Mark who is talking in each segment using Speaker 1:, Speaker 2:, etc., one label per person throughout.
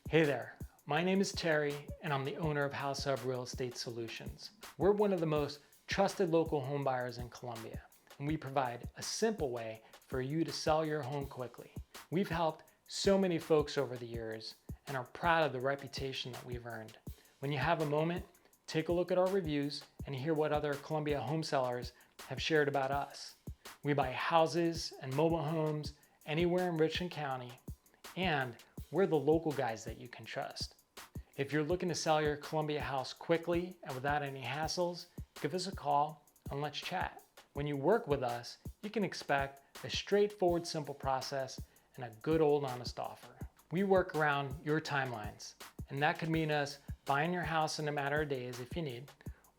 Speaker 1: Hey there, my name is Terry and I'm the owner of House Hub Real Estate Solutions. We're one of the most trusted local home buyers in Columbia, and we provide a simple way for you to sell your home quickly. We've helped so many folks over the years and are proud of the reputation that we've earned. When you have a moment, take a look at our reviews and hear what other Columbia home sellers have shared about us. We buy houses and mobile homes anywhere in Richland County, and we're the local guys that you can trust. If you're looking to sell your Columbia house quickly and without any hassles, give us a call and let's chat. When you work with us, you can expect a straightforward, simple process and a good old honest offer. We work around your timelines, and that could mean us buying your house in a matter of days if you need,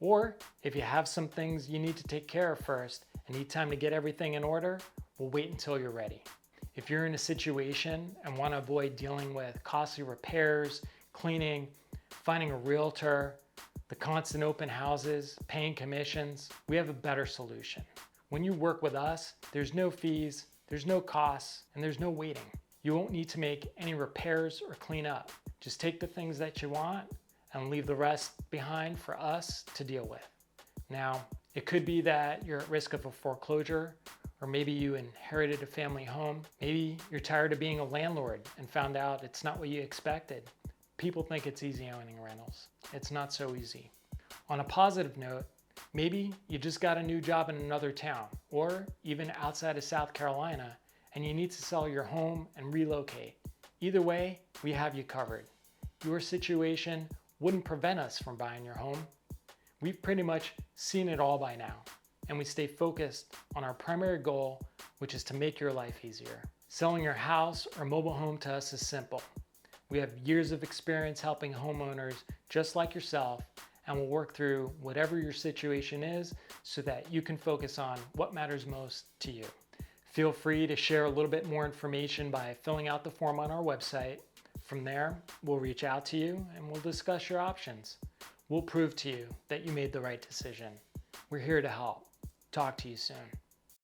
Speaker 1: or if you have some things you need to take care of first and need time to get everything in order, we'll wait until you're ready. If you're in a situation and want to avoid dealing with costly repairs, cleaning, finding a realtor, the constant open houses, paying commissions, we have a better solution. When you work with us, there's no fees, there's no costs, and there's no waiting. You won't need to make any repairs or clean up. Just take the things that you want and leave the rest behind for us to deal with. Now, it could be that you're at risk of a foreclosure, or maybe you inherited a family home. Maybe you're tired of being a landlord and found out it's not what you expected. People think it's easy owning rentals. It's not so easy. On a positive note, maybe you just got a new job in another town or even outside of South Carolina and you need to sell your home and relocate. Either way, we have you covered. Your situation wouldn't prevent us from buying your home. We've pretty much seen it all by now, and we stay focused on our primary goal, which is to make your life easier. Selling your house or mobile home to us is simple. We have years of experience helping homeowners just like yourself, and we'll work through whatever your situation is so that you can focus on what matters most to you. Feel free to share a little bit more information by filling out the form on our website. From there, we'll reach out to you and we'll discuss your options. We'll prove to you that you made the right decision. We're here to help. Talk to you soon.